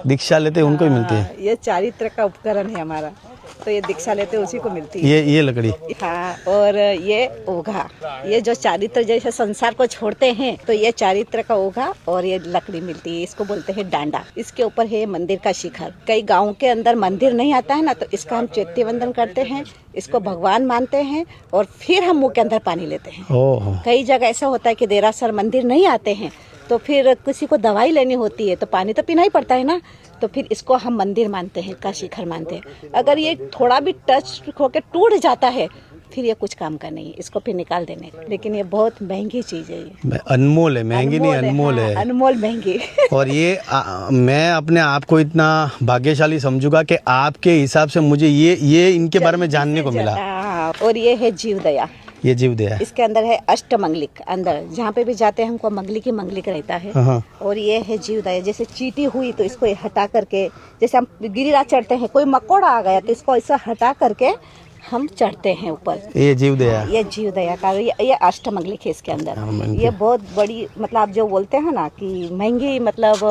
दीक्षा लेते हैं उनको ही मिलती है। ये चारित्र का उपकरण है हमारा, तो ये दीक्षा लेते उसी को मिलती है। ये लकड़ी। हाँ, और ये ओघा, ये जो चारित्र जैसे संसार को छोड़ते हैं तो ये चारित्र का ओघा और ये लकड़ी मिलती है, इसको बोलते हैं डांडा। इसके ऊपर है मंदिर का शिखर। कई गाँव के अंदर मंदिर नहीं आता है ना, तो इसका हम चैत्य वंदन करते हैं, इसको भगवान मानते हैं और फिर हम मुँह के अंदर पानी लेते हैं। कई जगह ऐसा होता है कि देरासर मंदिर नहीं आते हैं, तो फिर किसी को दवाई लेनी होती है तो पानी तो पीना ही पड़ता है ना, तो फिर इसको हम मंदिर मानते हैं, का शिखर मानते हैं। अगर ये थोड़ा भी टच होकर टूट जाता है फिर ये कुछ काम का नहीं है, इसको फिर निकाल देने। लेकिन ये बहुत महंगी चीज है, ये अनमोल है, महंगी नहीं अनमोल है। अनमोल महंगी। और ये मैं अपने आप को इतना भाग्यशाली समझूंगा कि आपके हिसाब से मुझे ये इनके बारे में जानने को मिला। और ये है जीवदया। ये जीवदया, इसके अंदर है अष्टमंगलिक, अंदर जहाँ पे भी जाते हैं हमको मंगलिक ही मंगलिक रहता है। और ये है जीवदया। जैसे चींटी हुई तो इसको हटा करके, जैसे हम गिरिराज चढ़ते हैं, कोई मकोड़ा आ गया तो इसको ऐसा हटा करके हम चढ़ते हैं ऊपर। ये जीवदया, ये जीवदया का ये अष्टमंगलिक है इसके अंदर। ये बहुत बड़ी, मतलब आप जो बोलते हैं ना कि महंगी, मतलब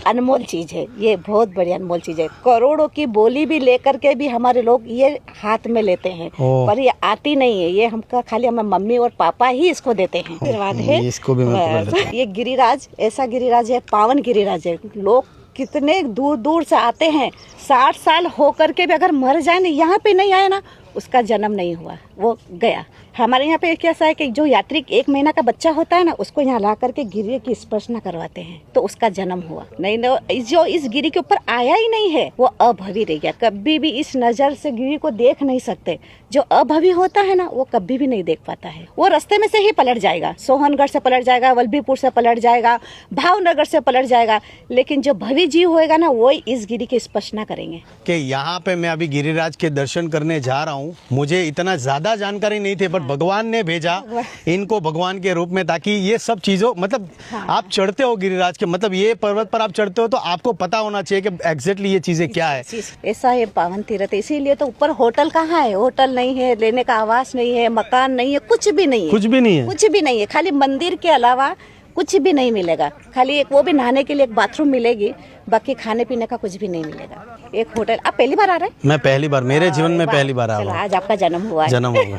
अनमोल चीज है। ये बहुत बड़ी अनमोल चीज है। करोड़ों की बोली भी लेकर के भी हमारे लोग ये हाथ में लेते हैं, पर ये आती नहीं है। ये हमका खाली हमारे मम्मी और पापा ही इसको देते हैं। आशीर्वाद है इसको भी। ये गिरिराज ऐसा गिरिराज है, पावन गिरिराज है। लोग कितने दूर दूर से आते हैं, 60 साल होकर के भी अगर मर जाए ना, यहाँ पे नहीं आए ना, उसका जन्म नहीं हुआ, वो गया। हमारे यहाँ पे कैसा है कि जो यात्री 1 महीना का बच्चा होता है ना, उसको यहाँ ला करके गिरी की स्पर्शना करवाते हैं, तो उसका जन्म हुआ। नहीं जो इस गिरी के ऊपर आया ही नहीं है वो अभवी रह गया। कभी भी इस नजर से गिरी को देख नहीं सकते। जो अभवी होता है ना, वो कभी भी नहीं देख पाता है। वो रास्ते में से ही पलट जाएगा, सोहनगढ़ से पलट जाएगा, वल्लभीपुर से पलट जाएगा, भावनगर से पलट जाएगा, लेकिन जो भवी जीव होएगा ना, वो इस गिरी की स्पर्शना करेंगे। कि यहाँ पे मैं अभी गिरिराज के दर्शन करने जा रहा हूँ। मुझे इतना ज्यादा जानकारी नहीं थी, बट भगवान ने भेजा इनको भगवान के रूप में, ताकि ये सब चीजों, मतलब आप चढ़ते हो गिरिराज के, मतलब ये पर्वत पर आप चढ़ते हो तो आपको पता होना चाहिए कि एग्जैक्टली ये चीजें क्या है। ऐसा है पावन तीर्थ, इसीलिए तो ऊपर होटल कहाँ है, होटल नहीं है, लेने का आवास नहीं है, मकान नहीं है, कुछ भी नहीं है, कुछ भी नहीं है, कुछ भी नहीं है। खाली मंदिर के अलावा कुछ भी नहीं मिलेगा। खाली एक, वो भी नहाने के लिए एक बाथरूम मिलेगी, बाकी खाने पीने का कुछ भी नहीं मिलेगा। एक होटल। आप पहली बार आ रहे हैं? मैं पहली बार, मेरे जीवन में पहली बार आ रहा हूं। आज आपका जन्म हुआ है। जन्म होगा।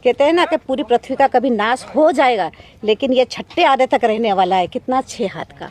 कहते हैं ना कि पूरी पृथ्वी का कभी नाश हो जाएगा, लेकिन ये छठे आधे तक रहने वाला है। कितना 6 हाथ का।